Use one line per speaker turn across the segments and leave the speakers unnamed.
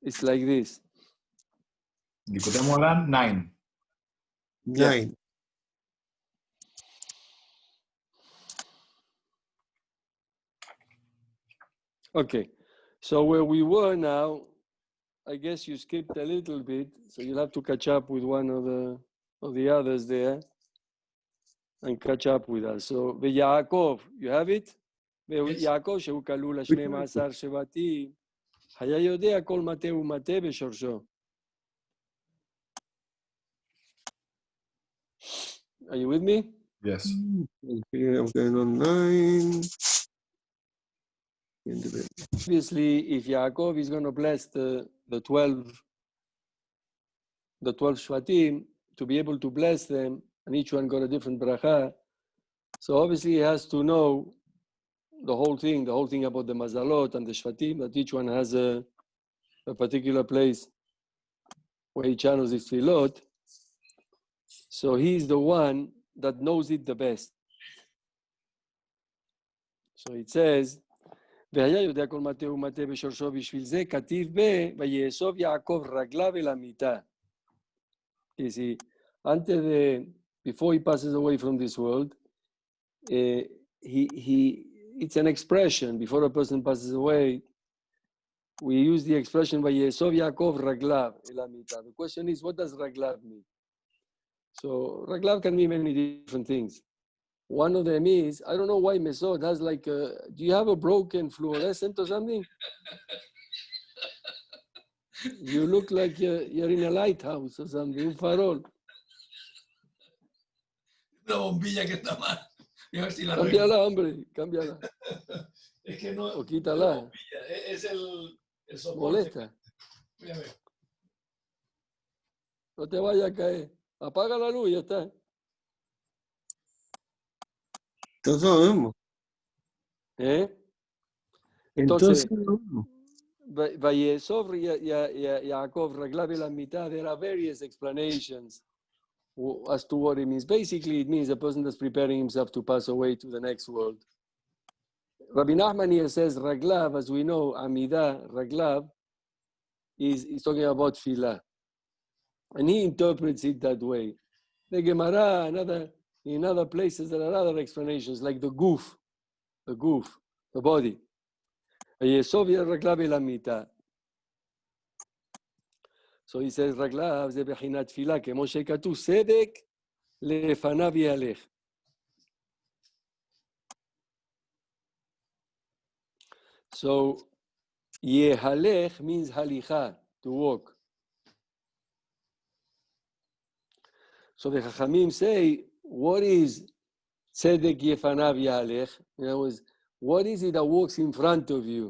it's like this.
Likutey Moharan 9.
9.
Okay, so where we were now, I guess you skipped a little bit, so you'll have to catch up with one of the others there and catch up with us. So, Yaakov, you have it? ויעקב שהוא כלול ל-12 שבטים, היה יודע כל מטה ומטה בשורשו. Are you with me?
Yes.
Okay, I'm going on 9.
Obviously, if Yaakov is going to bless the 12 Shvatim, to be able to bless them, and each one got a different bracha, so obviously he has to know the whole thing about the Mazalot and the Shvatim, that each one has a particular place where he channels his tefillot. So he's the one that knows it the best. So it says, והיה יודע כל מטה ומטה בשורשו, בשביל זה כתיב ויאסוף יעקב רגליו אל המיטה. You see, before he passes away from this world, it's an expression. Before a person passes away, we use the expression ויאסוף יעקב רגליו אל המיטה. The question is, what does רגליו mean? So רגליו can mean many different things. One of them is, I don't know why Mesod has like do you have a broken fluorescent or something? You look like you're in a lighthouse or something, un farol.
Una bombilla que está mal. A ver si la
Cámbiala, hombre, cámbiala.
Es que no.
O quítala.
No, es el soporte.
Molesta.
Voy a ver.
No te vayas a caer. Apaga la luz y ya está.
Entonces lo vemos.
Entonces,
lo vemos.
ויאסוף יעקב רגליו אל המיטה, there are various explanations as to what it means. Basically, it means a person that's preparing himself to pass away to the next world. Rabbi Nahman here says raglav, as we know, Amidah, raglav, is talking about tefillah. And he interprets it that way. The Gemara, in other places, there are other explanations, like the goof, the body. So he says רגליו זה בחינת תפילה, כמו שכתוב, צדק לפניו יהלך. So יהלך means הליכה, to walk. So the Chachamim say, what is tzedek yefanav yalech? In other words, what is it that walks in front of you?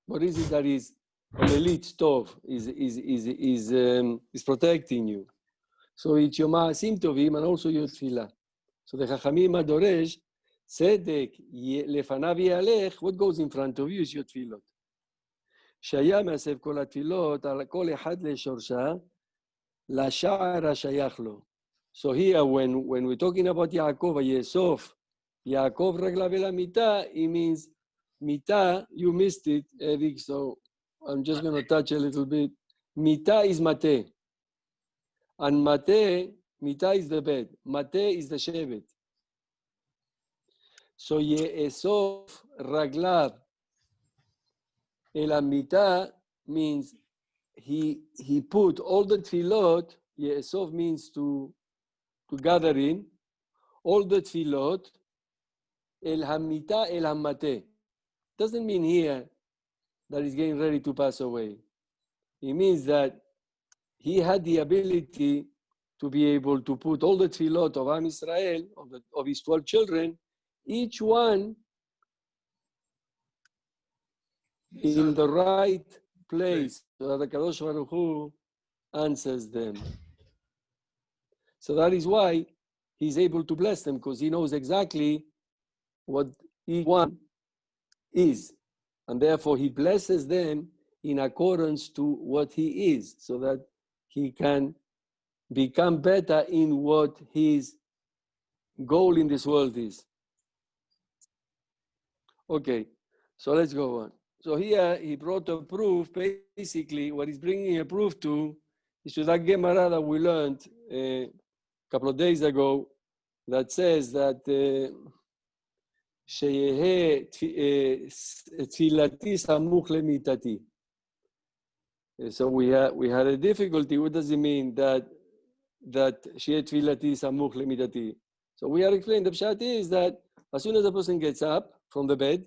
What is it that is an elite stove, is protecting you? So it's your ma'asim tovim and also your tefillah. So the Chachamim adoresh, tzedek lefanav yalech, what goes in front of you is your tefillot. שהיה מאסף כל התפילות, על כל אחד לשורשה, לשער השייך לו. So here, when we're talking about Yaakov, Yesov, Yaakov רגליו אל המיטה, it means, מיטה, you missed it, Eric, so I'm just going to touch a little bit. מיטה is mate. And mate, מיטה is the bed. Mate is the shevet. So Yesov רגליו El Amita means he put all the tefillot, Yesov means to gather in, all the tefillot, El Hamita, El Hamate. Doesn't mean here that he's getting ready to pass away. It means that he had the ability to be able to put all the tefillot of Am Israel, of his 12 children, each one in the right place, so that the Kadosh Baruch Hu answers them. So that is why he's able to bless them, because he knows exactly what each one is. And therefore he blesses them in accordance to what he is, so that he can become better in what his goal in this world is. Okay, so let's go on. so here he brought a proof. Basically, what he's bringing a proof to is to that Gemara that we learned a couple of days ago, that says that שיהא תפילתי סמוך למיטתי. So we had a difficulty. What does it mean that שיהא תפילתי סמוך למיטתי? So we are explaining the pshat is that as soon as a person gets up from the bed,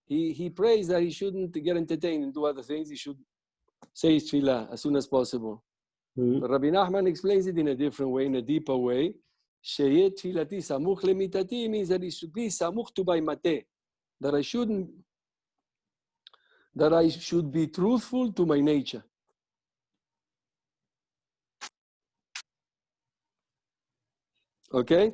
he prays that he shouldn't get entertained and do other things. He should say his tefillah as soon as possible. But Rabbi Nahman explains it in a different way, in a deeper way. שיהיה תפילתי סמוך למיטתי means that it should be סמוך to my mate, that I should be truthful to my nature. Okay?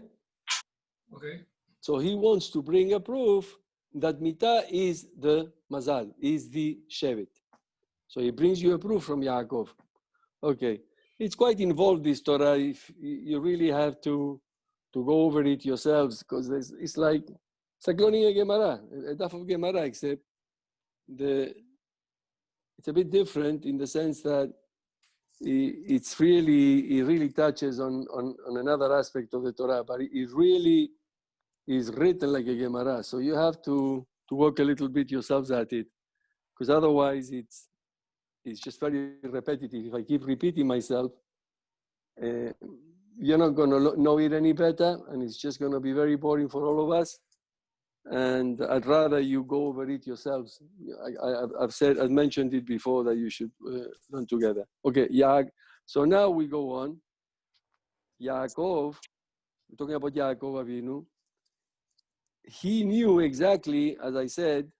Okay.
So he wants to bring a proof that mita is the mazal, is the shevet. So he brings you a proof from Yaakov. Okay. It's quite involved, this Torah. If you really have to go over it yourselves, because it's like learning a Gemara, a daf of Gemara, except it's a bit different in the sense that it really touches on another aspect of the Torah, but it really is written like a Gemara. So you have to work a little bit yourselves at it, because otherwise it's just very repetitive. If I keep repeating myself, you're not going to know it any better, and it's just going to be very boring for all of us. And I'd rather you go over it yourselves. I've mentioned it before that you should learn together. Okay, so now we go on. Yaakov, we're talking about Yaakov Avinu. He knew exactly, as I said,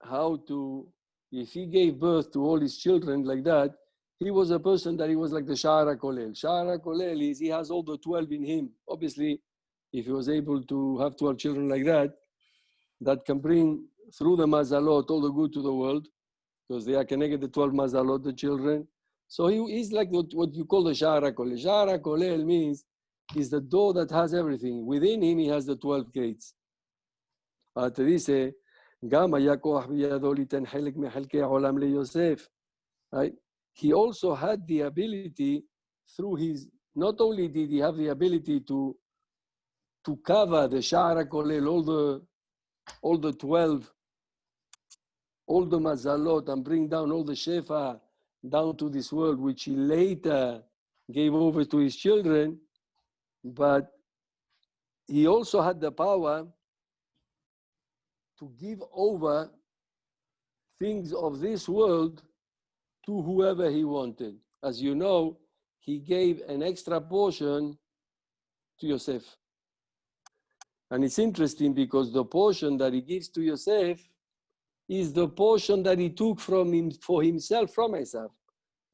how to, if he gave birth to all his children like that, he was a person that he was like the Sha'ar HaKolel. Sha'ar HaKolel is he has all the 12 in him. Obviously, if he was able to have 12 children like that, that can bring through the mazalot all the good to the world, because they are connected the 12 mazalot, the children. So he's like what you call the Sha'ar HaKolel. Sha'ar HaKolel means he's the door that has everything. Within him, he has the 12 gates. Te dice, גם היה כוח בידו ליתן חלק מחלקי העולם ליוסף. Right? He also had the ability through his, not only did he have the ability to cover the Sha'ar HaKolel, all the 12, all the mazalot, and bring down all the shefa down to this world, which he later gave over to his children, but he also had the power to give over things of this world to whoever he wanted. As you know, he gave an extra portion to Yosef. And it's interesting because the portion that he gives to Yosef is the portion that he took from him for himself from Esav.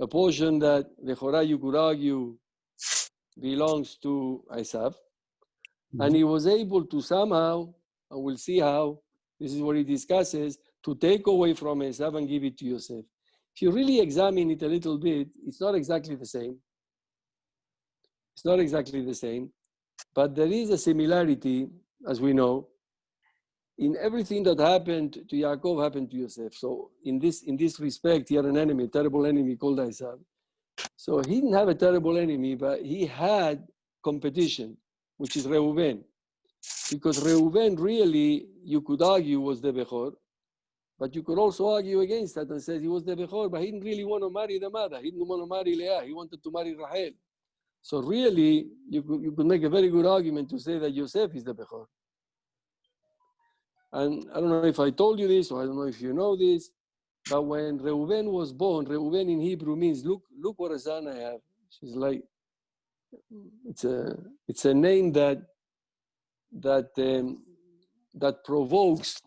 A portion that, Lechora, you could argue, belongs to Esav. And he was able to somehow, and we'll see how, this is what he discusses, to take away from Esav and give it to Yosef. If you really examine it a little bit, it's not exactly the same. It's not exactly the same, but there is a similarity, as we know, in everything that happened to Yaakov happened to Yosef. So in this respect, he had an enemy, a terrible enemy called Esav. So he didn't have a terrible enemy, but he had competition, which is Reuven. Because Reuven really, you could argue, was the Bechor, but you could also argue against that and say he was the Bechor, but he didn't really want to marry the mother. He didn't want to marry Leah. He wanted to marry Rachel. So really, you could make a very good argument to say that Yosef is the Bechor. And I don't know if I told you this, or I don't know if you know this, but when Reuven was born, Reuven in Hebrew means, look what a son I have. She's like, it's a name that provokes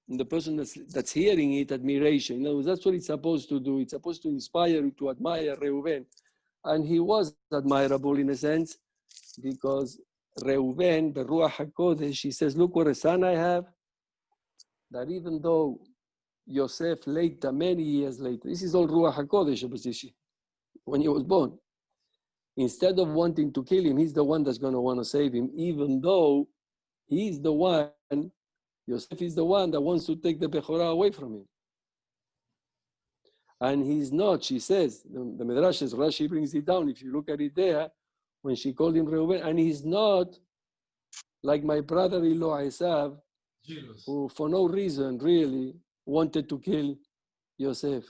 in the person that's hearing it admiration. In other words, that's what it's supposed to do. It's supposed to inspire you to admire Reuven. And he was admirable in a sense, because Reuven, the Ruach HaKodesh, he says, look what a son I have, that even though Yosef later, many years later, this is all Ruach HaKodesh opposition, when he was born, instead of wanting to kill him, he's the one that's going to want to save him, even though he's the one Yosef is the one that wants to take the Bechorah away from him. And he's not, she says, the Midrash says, Rashi brings it down, if you look at it there, when she called him Reuben, and he's not like my brother-in-law Esav,
Jealous.
who for no reason really wanted to kill Yosef.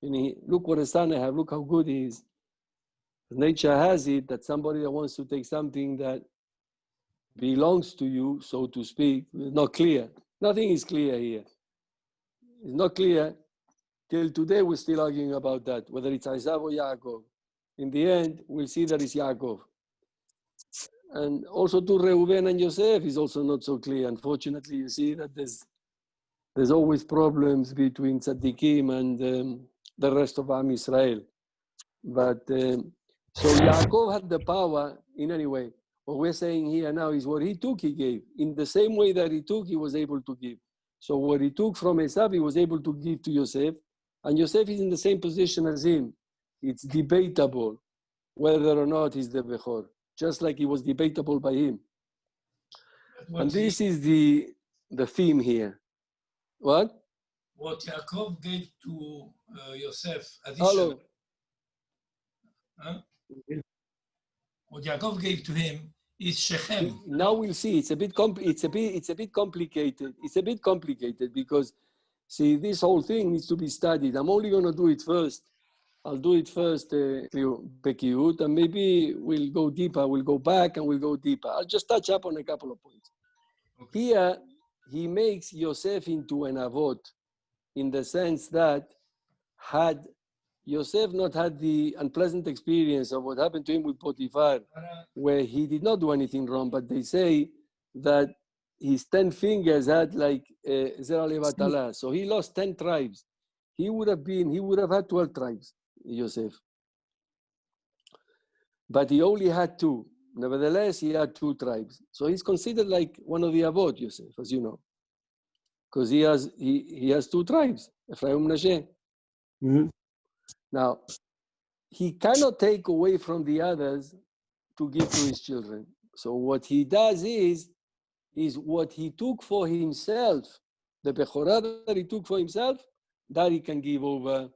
And look what a son I have, look how good he is. Nature has it that somebody that wants to take something that belongs to you, so to speak, is not clear. Nothing is clear here. It's not clear. Till today, we're still arguing about that, whether it's Esav or Yaakov. In the end, we'll see that it's Yaakov. And also to Reuben and Yosef is also not so clear. Unfortunately, you see that there's always problems between tzaddikim and the rest of Am Israel. But so Yaakov had the power in any way. What we're saying here now is what he took, he gave. In the same way that he took, he was able to give. So what he took from Esav, he was able to give to Yosef. And Yosef is in the same position as him. It's debatable whether or not he's the Bechor, just like it was debatable by him. And this is the theme here. What?
What Yaakov gave to Yosef
Hello.
additionally. Huh? What Yaakov gave to him is Shechem.
Now we'll see. It's a bit complicated. It's a bit complicated because, see, this whole thing needs to be studied. I'm only going to do it first. I'll do it first, Bekiut, and maybe we'll go deeper. We'll go back and we'll go deeper. I'll just touch up on a couple of points. Okay. Here, he makes Yosef into an avot in the sense that had Yosef not had the unpleasant experience of what happened to him with Potiphar, where he did not do anything wrong, but they say that his 10 fingers had like Zera Levatala. So he lost 10 tribes. He would have had 12 tribes, Yosef. But he only had 2. Nevertheless, he had 2 tribes. So he's considered like one of the Avot, Yosef, as you know. Because he has 2 tribes, Ephraim and Menashe.
Mm-hmm.
Now, he cannot take away from the others to give to his children. So what he does is what he took for himself, the Bechorah that he took for himself, that he can give over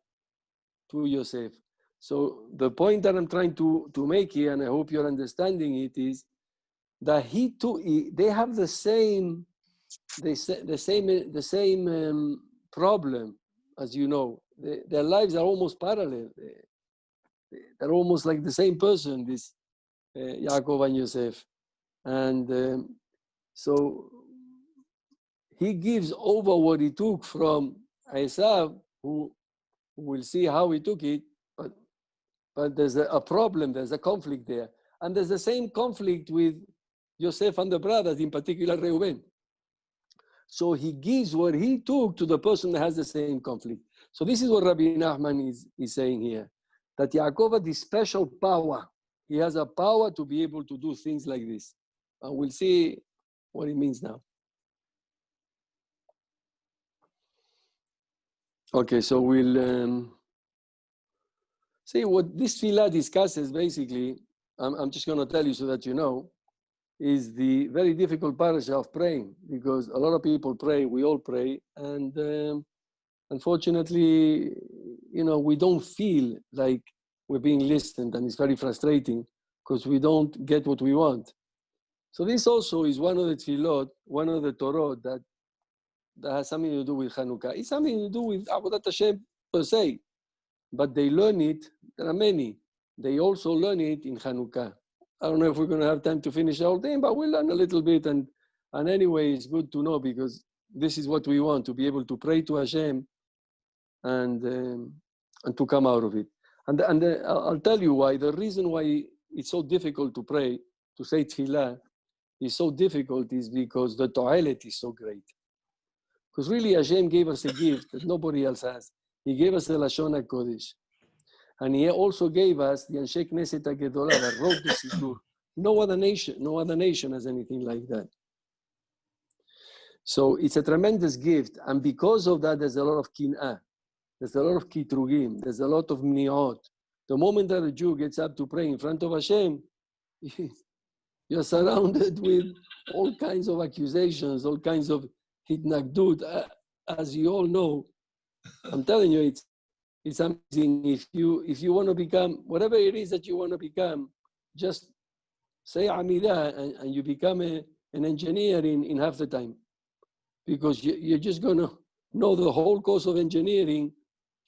to Yosef. So the point that I'm trying to make here, and I hope you're understanding it, is that they have the same problem, as you know. Their lives are almost parallel. They're almost like the same person, this Yaakov and Yosef. And so he gives over what he took from Esav, who we'll see how he took it, but there's a problem, there's a conflict there. And there's the same conflict with Yosef and the brothers, in particular Reuben. So he gives what he took to the person that has the same conflict. So this is what Rabbi Nachman is saying here, that Yaakov had this special power. He has a power to be able to do things like this. And we'll see what it means now. Okay, so we'll see what this tefillah discusses. Basically, I'm just going to tell you so that you know, is the very difficult parasha of praying, because a lot of people pray, we all pray, and unfortunately, we don't feel like we're being listened, and it's very frustrating because we don't get what we want. So this also is one of the tefillot, one of the Torah that has something to do with Chanukah. It's something to do with Avodat Hashem per se, but they learn it, there are many, they also learn it in Chanukah. I don't know if we're going to have time to finish the whole thing, but we'll learn a little bit. And anyway, it's good to know, because this is what we want, to be able to pray to Hashem and to come out of it. And I'll tell you why. The reason why it's so difficult to pray, to say tefillah, is so difficult is because the to'ilet is so great. Because really Hashem gave us a gift that nobody else has. He gave us the Lashon HaKodesh. And he also gave us the Anshe Knesset HaGedolah that wrote the Siddur. No other nation has anything like that. So it's a tremendous gift. And because of that, there's a lot of kin'ah. There's a lot of kitrugim. There's a lot of mni'ot. The moment that a Jew gets up to pray in front of Hashem, You're surrounded with all kinds of accusations, all kinds of hitnagdut. As you all know, I'm telling you, it's amazing. If you want to become whatever it is that you want to become, just say Amidah and you become an engineer in half the time, because you're just going to know the whole course of engineering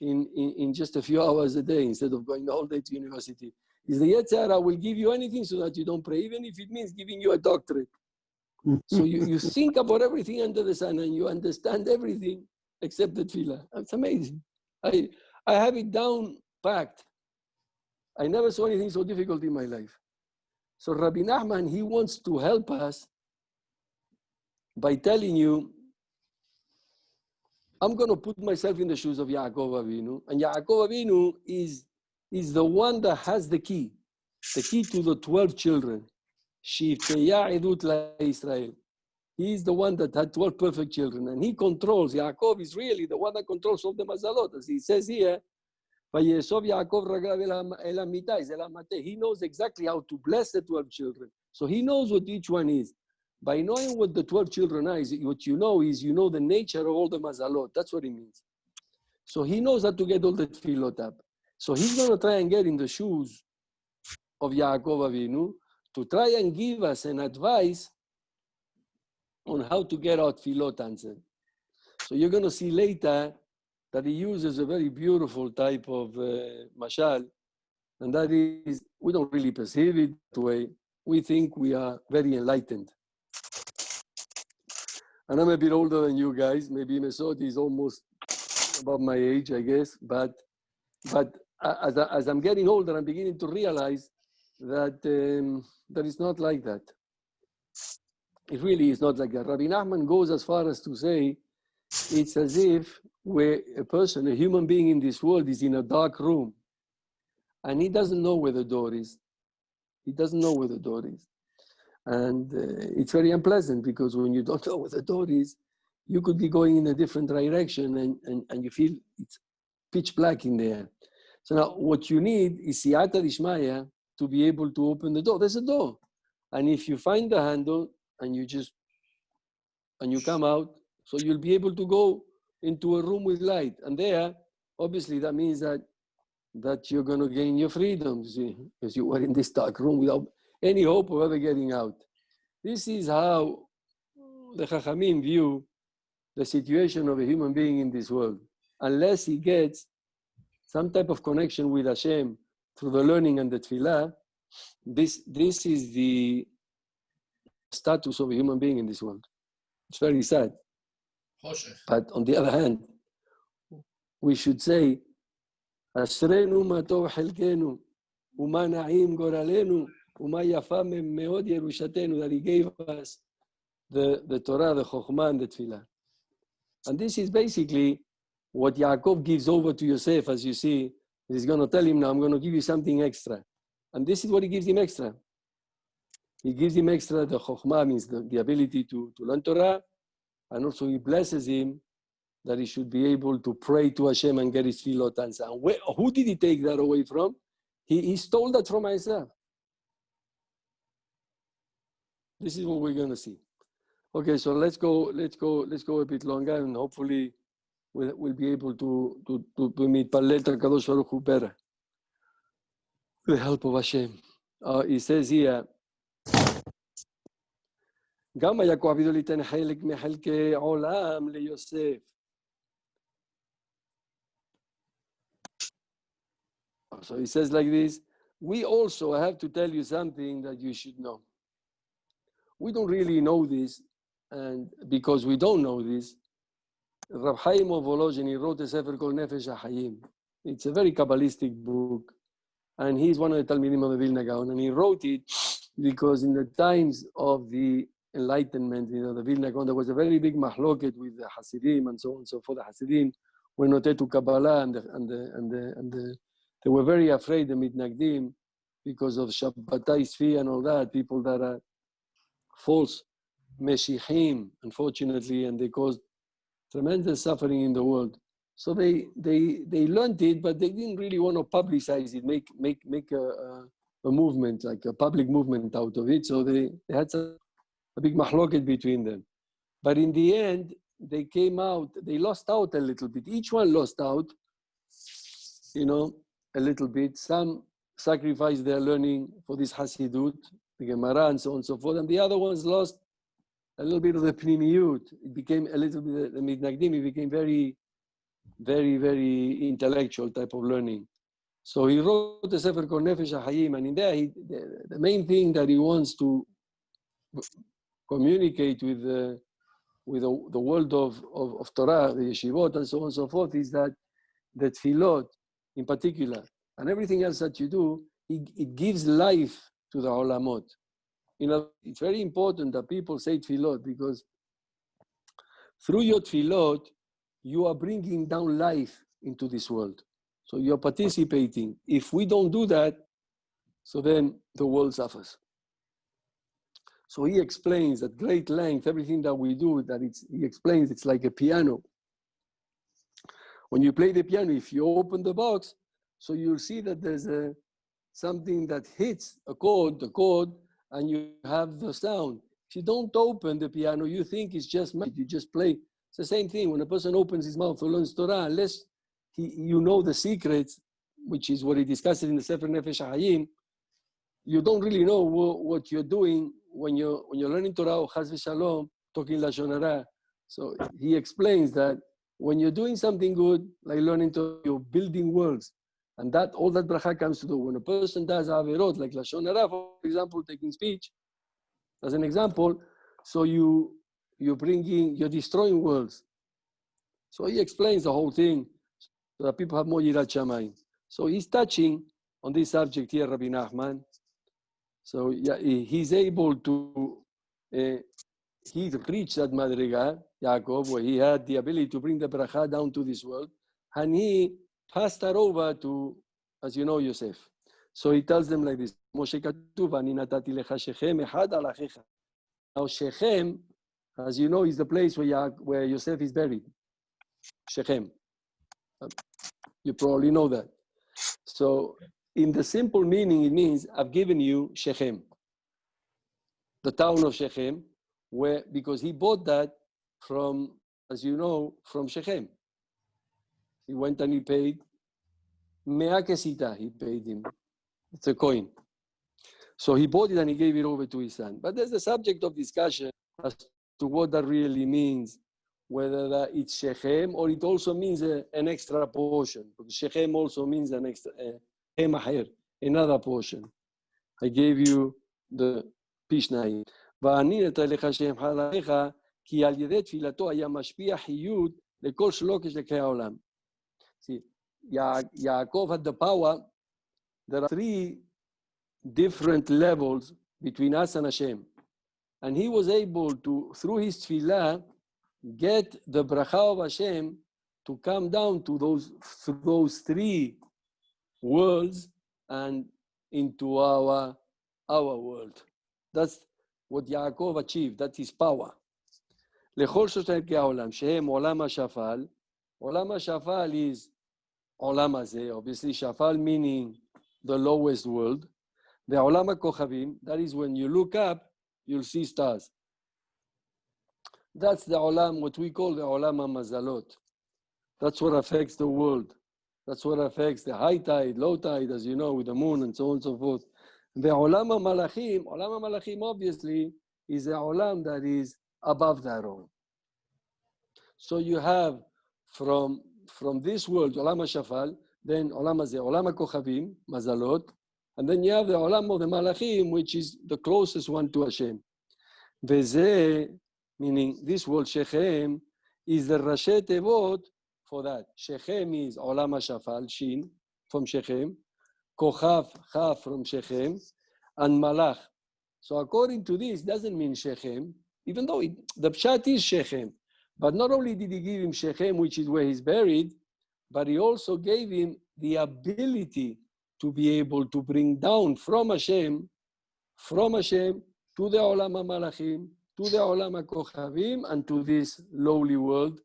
in just a few hours a day instead of going the whole day to university. Is the Yetzirah will give you anything so that you don't pray, even if it means giving you a doctorate. So you think about everything under the sun and you understand everything except the tefillah. It's amazing. I have it down packed. I never saw anything so difficult in my life. So Rabbi Nahman, he wants to help us by telling you, I'm going to put myself in the shoes of Yaakov Avinu, and Yaakov Avinu is the one that has the key to the 12 children. Israel. He is the one that had 12 perfect children, and he controls. Yaakov is really the one that controls all the mazalot, as he says here. He knows exactly how to bless the 12 children. So he knows what each one is. By knowing what the 12 children are, what you know is you know the nature of all the mazalot. That's what it means. So he knows how to get all the tefillot up. So he's going to try and get in the shoes of Yaakov Avinu to try and give us an advice on how to get our tefillot answered. So you're going to see later that he uses a very beautiful type of mashal, and that is, we don't really perceive it that way. We think we are very enlightened. And I'm a bit older than you guys. Maybe Mesot is almost about my age, I guess. But as I'm getting older, I'm beginning to realize that that it's not like that. It really is not like that. Rabbi Nachman goes as far as to say it's as if where a person, a human being in this world is in a dark room and he doesn't know where the door is. He doesn't know where the door is. And it's very unpleasant because when you don't know where the door is, you could be going in a different direction and you feel it's pitch black in there. So now what you need is siyata d'ishmaya to be able to open the door. There's a door. And if you find the handle and you come out, so you'll be able to go into a room with light. And there, obviously that means that you're going to gain your freedom, see, because you were in this dark room without any hope of ever getting out. This is how the Chachamim view the situation of a human being in this world. Unless he gets some type of connection with Hashem through the learning and the tefillah, this is the status of a human being in this world. It's very sad. But on the other hand, we should say, Ashrenu ma tov chelkenu, uma na'im goralenu, uma yafa meod yerushatenu, that he gave us the Torah, the Chokhmah, and the Tefillah. And this is basically what Yaakov gives over to Yosef, as you see. He's going to tell him, now I'm going to give you something extra. And this is what he gives him extra. He gives him extra, the Chokhmah means the ability to learn Torah, and also he blesses him that he should be able to pray to Hashem and get his tefillot answered. And who did he take that away from? He stole that from Isaiah. This is what we're going to see. Okay, so let's go a bit longer, and hopefully we'll be able to meet Palel Kadosh Baruch Hu better. With the help of Hashem. He says here, גם יעקב אבינו ליתן חלק מחלקי עולם ליוסף. So he says like this, we also have to tell you something that you should know. We don't really know this, and because we don't know this, Rav Chaim of Volozhin, he wrote a sefer called Nefesh HaChaim. It's a very Kabbalistic book, and he's one of the Talmidim of the Vilna Gaon, and he wrote it because in the times of the Enlightenment, the Vilna Gaon, there was a very big mahloket with the Hasidim and so on. So for the Hasidim were noted to Kabbalah, and they were very afraid, the Mitnagdim, because of Shabbatai Tzvi and all that, people that are false Meshichim, unfortunately, and they caused tremendous suffering in the world. So they learned it, but they didn't really want to publicize it, make a movement, like a public movement out of it. So they had a big mahloket between them. But in the end, they came out, they lost out a little bit. Each one lost out, you know, a little bit. Some sacrificed their learning for this Hasidut, the Gemara, and so on and so forth. And the other ones lost a little bit of the Pnimiyut. It became a little bit, the Mitnagdim, it became very, very, very intellectual type of learning. So he wrote a sefer called Nefesh HaHayim, and in there, the main thing that he wants to communicate with the world of Torah, the yeshivot, and so on and so forth, is that the tefillot, in particular, and everything else that you do, it gives life to the olamot. You know, it's very important that people say tefillot, because through your tefillot, you are bringing down life into this world. So you're participating. If we don't do that, so then the world suffers. So he explains at great length everything that we do, he explains it's like a piano. When you play the piano, if you open the box, so you'll see that there's something that hits the chord, and you have the sound. If you don't open the piano, you think it's just magic, you just play. It's the same thing when a person opens his mouth to learn Torah, unless you know the secrets, which is what he discusses in the Sefer Nefesh HaHayim, you don't really know what you're doing when you're learning Torah or Chas v'Shalom, talking Lashon Hara. So he explains that when you're doing something good, like learning Torah, you're building worlds. And that all that bracha comes to do. When a person does averot, like Lashon Hara, for example, taking speech, as an example, so you're destroying worlds. So he explains the whole thing so that people have more yirat shamayim. So he's touching on this subject here, Rabbi Nachman. So yeah, he's able to, he reached that madriga, Yaakov, where he had the ability to bring the bracha down to this world, and he passed that over to, as you know, Yosef. So he tells them like this, Moshe katuv, ani natati lecha Shechem echad al achecha. Now Shechem, as you know, is the place where Yosef is buried. Shechem. You probably know that. So in the simple meaning, it means I've given you Shechem, the town of Shechem, because he bought that from, as you know, from Shechem. He went and he paid Mea Kesita, he paid him. It's a coin. So he bought it and he gave it over to his son. But there's a subject of discussion as to what that really means, whether that it's Shechem or it also means an extra portion. Because Shechem also means an extra, another portion. I gave you the Pishnai. ואני נתן לך שם חלך, כי על ידי תפילתו היה משפיע חיות לכל שלוקש לקרי העולם. See, Yaakov had the power. There are 3 different levels between us and Hashem. And he was able to, through his tefillah, get the bracha of Hashem to come down to those 3 worlds and into our world. That's what Yaakov achieved. That's his power. לכל שלושת ערכי העולם, שהם עולם השפל. עולם השפל is עולם הזה, obviously שפל meaning the lowest world. ועולם הכוכבים, that is when you look up, you'll see stars. That's the עולם, what we call the עולם המזלות. That's what affects the world. That's what affects the high tide, low tide, as you know, with the moon and so on and so forth. ועולם המלאכים, עולם המלאכים obviously is a עולם that is above that all. So you have from this world, עולם השפל, then עולם הזה, עולם הכוכבים, מזלות, and then you have the עולם of the מלאכים, which is the closest one to Hashem. וזה, meaning this world, Shechem, is the ראשי תיבות for that. Shechem is עולם השפל, Shin, from Shechem, כוכב, Chaf from Shechem, and Malach. So according to this, doesn't mean Shechem, even though the pshat is Shechem. But not only did he give him Shechem, which is where he's buried, but he also gave him the ability to be able to bring down from Hashem to the Olam HaMalachim, to the Olam HaKochavim, and to this lowly world,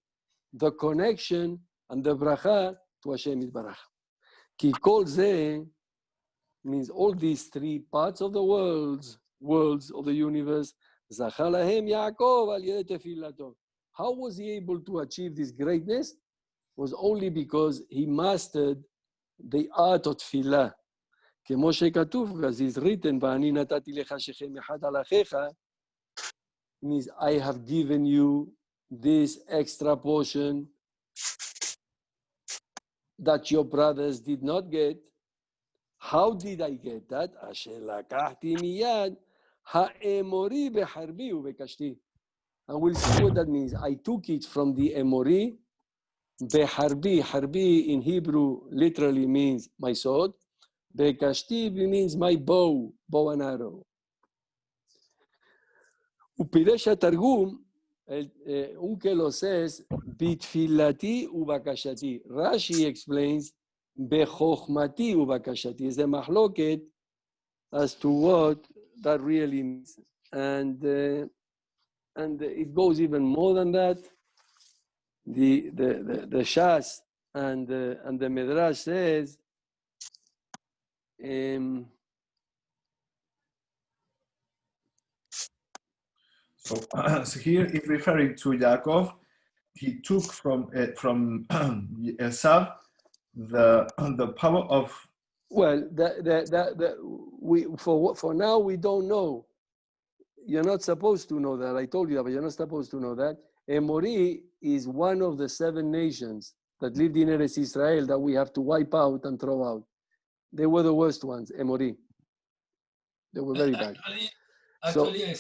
the connection and the bracha to Hashem Yitbarach. Ki kol ze means all these three parts of the worlds of the universe. Zachar lahem Yaakov al yedei tefilato. How was he able to achieve this greatness? Was only because he mastered the art of tefillah. כמו שכתוב, as is written, ואני נתתי לך שכם אחד על אחיך, means I have given you this extra portion that your brothers did not get. How did I get that? אשר לקחתי מיד האמורי בחרבי ובקשתי. And we'll see what that means. I took it from the Emori, beharbi. Harbi in Hebrew literally means my sword. Bekashti means my bow and arrow. Upiresh Targum, Unkelo says, Bitfilati ubakashati. Rashi explains, Bechochmati ubakashati. Is a mahloket as to what that really means. And it goes even more than that. The Shas and the Midrash says,
So here is referring to Yaakov. He took from Esav the power of.
Well, for now we don't know. You're not supposed to know that. I told you that, but you're not supposed to know that. Emori is one of the 7 nations that lived in Eretz Israel that we have to wipe out and throw out. They were the worst ones, Emori. They were very bad.
Actually,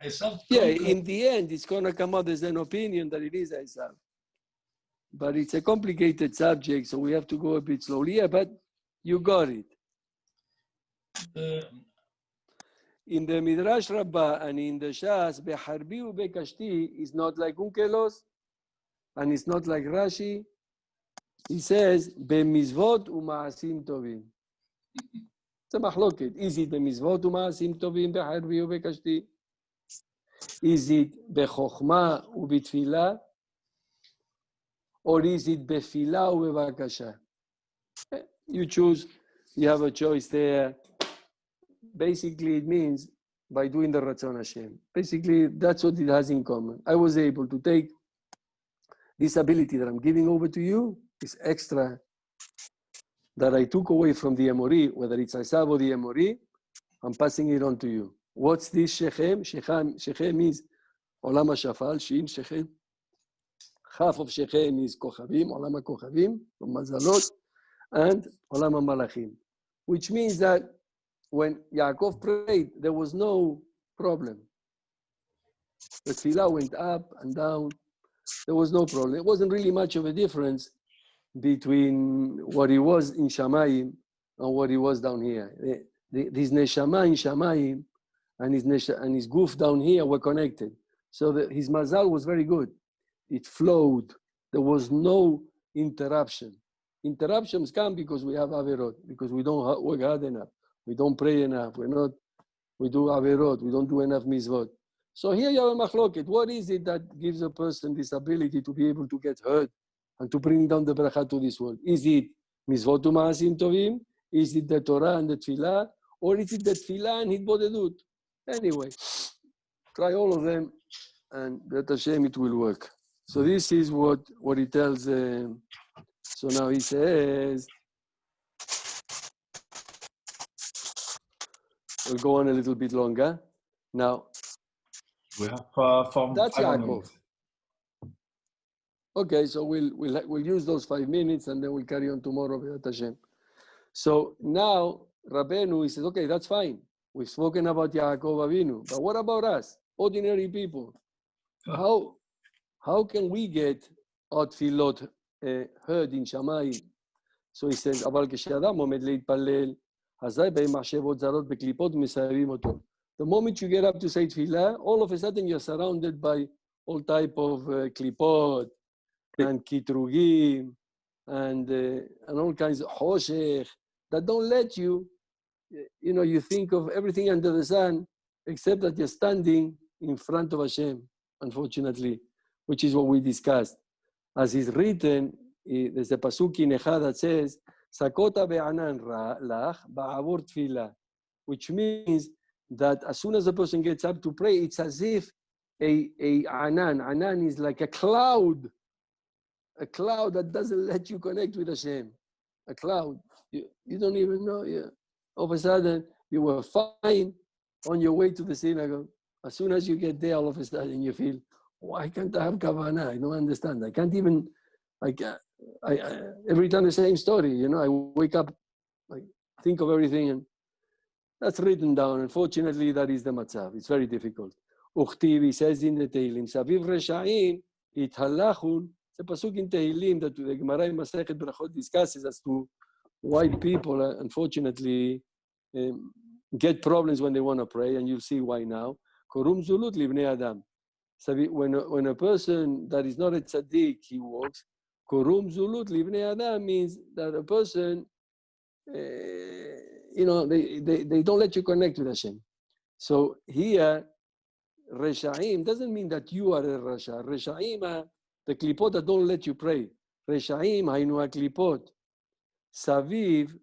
Esav
yeah, in the end, it's going to come out as an opinion that it is Esav. But it's a complicated subject, so we have to go a bit slowly. Yeah, but you got it. In the Midrash Rabbah and in the Shas, Beharbi ubekashti is not like Unkelos, and it's not like Rashi. He says, Bemizvot umaasim tovim. It's a mahloket. Is it Bemizvot umaasim tovim beharbi ubekashti? Is it Bechochma ubitfilah? Or is it Befilah ubevakasha? You choose. You have a choice there. Basically, it means by doing the Ratzon Hashem. Basically, that's what it has in common. I was able to take this ability that I'm giving over to you, this extra that I took away from the Emori, whether it's Esav or the Emori, I'm passing it on to you. What's this Shechem? Shechem is Olam HaShafal, Shin, Shechem. Half of Shechem is Kochavim, Olam HaKochavim, Mazalot, and Olam HaMalachim, which means that when Yaakov prayed, there was no problem. The tefillah went up and down. There was no problem. It wasn't really much of a difference between what he was in Shamayim and what he was down here. His neshama in Shamayim and his guf down here were connected. So his mazal was very good. It flowed. There was no interruption. Interruptions come because we have averot, because we don't work hard enough. We don't pray enough. We do averot. We don't do enough mitzvot. So here you have a machloket. What is it that gives a person this ability to be able to get hurt and to bring down the bracha to this world? Is it mitzvot u'ma'asim tovim? Is it the Torah and the tefillah? Or is it the tefillah and hitbodedut? Anyway, try all of them and B'ezrat Hashem it will work. So this is what he tells. So now he says, we'll go on a little bit longer. Now,
We have from
that's
5
Yaakov.
minutes.
Okay, so we'll use those 5 minutes and then we'll carry on tomorrow with Hashem. So now Rabbeinu, he says, okay, that's fine. We've spoken about Yaakov Avinu, but what about us, ordinary people? How can we get our tefillot heard in Shamayim? So he says, אבל כשאדם עומד להתפלל, אזי באים מחשבות זרות בקליפות ומסערים אותו. The moment you get up to say tefillah, all of a sudden you're surrounded by all type of klipot and kitrugim and all kinds of choshech that don't let you, you think of everything under the sun except that you're standing in front of Hashem, unfortunately, which is what we discussed. As is written, there's a pasuk in Echad that says, Sakota be'anan lach ba'avor tefillah, which means that as soon as a person gets up to pray, it's as if a anan. Anan is like a cloud that doesn't let you connect with Hashem. A cloud. You don't even know. Yeah. All of a sudden, you were fine on your way to the synagogue. As soon as you get there, all of a sudden you feel, why can't I have kavanah? I don't understand. I can't even, I every time the same story, I wake up, I think of everything, and that's written down. Unfortunately, that is the matzav. It's very difficult. Uchtiv, says in the Tehillim, Saviv Reshaim, Ithalachun, it's a pasuk in Tehillim that the Gemara in Masechet Berachot discusses as to why people, unfortunately, get problems when they want to pray, and you'll see why now. Korum zulut livnei adam. So when a person that is not a tzaddik, he walks, korum zulut livnei adam means that a person, they don't let you connect with Hashem. So here, reshaim doesn't mean that you are a rasha. Reshaim, the klipot that don't let you pray. Reshaim hainu klipot. Saviv,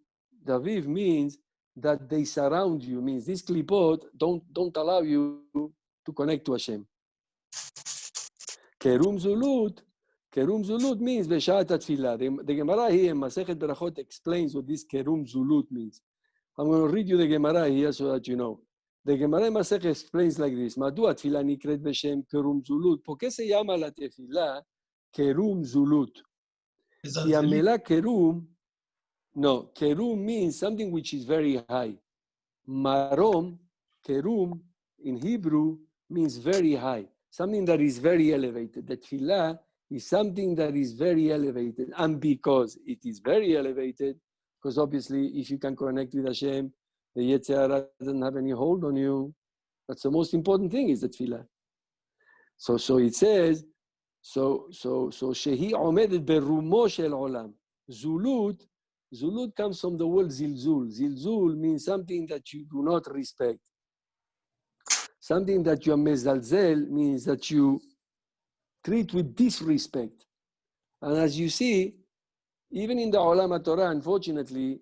Daviv means that they surround you, means these klipot don't allow you to connect to Hashem. Kerum zulut means Beshat Tefillah. The Gemara here in Masechet Berachot explains what this Kerum zulut means. I'm going to read you the Gemara here so that you know. The Gemara in Masechet explains like this. Madua Tefillah nikret beshem Kerum zulut. ¿Por qué se llama la Tefillah Kerum zulut? Y amela Kerum, no, Kerum means something which is very high. Marom, Kerum, in Hebrew, means very high. Something that is very elevated. The Tefillah is something that is very elevated. And because it is very elevated, because obviously if you can connect with Hashem, the Yetzer Hara doesn't have any hold on you. That's the most important thing, is the Tefillah. So it says, Shehi omedet berumo shel olam. Zulut comes from the word zilzul. Zilzul means something that you do not respect. Something that you are mezalzel means that you treat with disrespect. And as you see, even in the Olam HaTorah, unfortunately,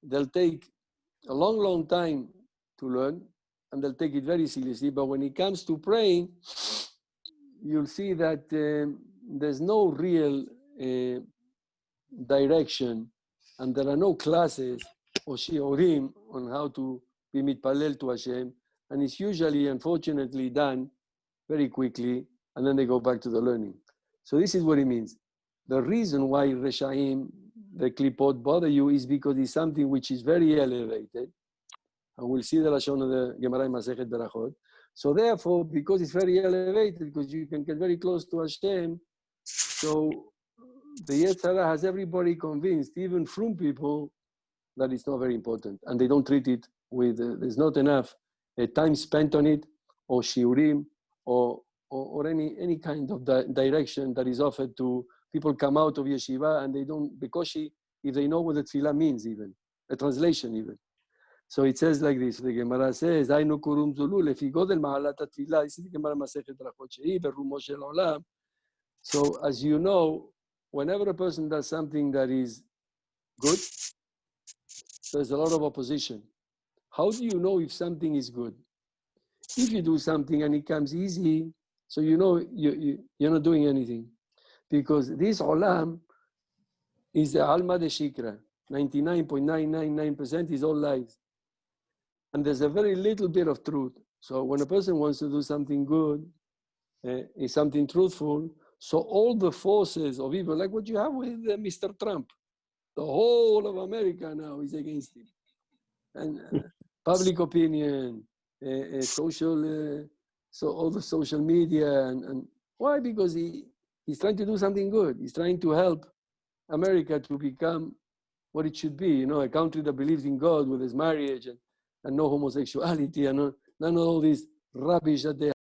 they'll take a long, long time to learn, and they'll take it very seriously. But when it comes to praying, you'll see that there's no real direction, and there are no classes or shiurim on how to be mitpalel to Hashem. And it's usually, unfortunately, done very quickly, and then they go back to the learning. So this is what it means. The reason why Reshaim, the klipot, bother you is because it's something which is very elevated. And we'll see the Lashon of the Gemara in Masechet Berachot. So therefore, because it's very elevated, because you can get very close to Hashem, so the Yetzer Hara has everybody convinced, even from people, that it's not very important. And they don't treat it with, there's not enough time spent on it, or shiurim, or any kind of direction that is offered to people come out of yeshiva, and they don't, bekoshi, if they know what the tefillah means even, a translation even. So it says like this, the Gemara says, Ainu kurum zulu, lefi godel ma'alat tefillah, this is the Gemara Masechet Berachot, shehi berumo shel olam. So as you know, whenever a person does something that is good, there's a lot of opposition. How do you know if something is good? If you do something and it comes easy, so you know you're not doing anything. Because this olam is the alma de shikra. 99.999% is all lies. And there's a very little bit of truth. So when a person wants to do something good, is something truthful, so all the forces of evil, like what you have with Mr. Trump, the whole of America now is against him. And public opinion, social, so all the social media, and why? Because he's trying to do something good. He's trying to help America to become what it should be, a country that believes in God with his marriage and no homosexuality and none of all this rubbish that they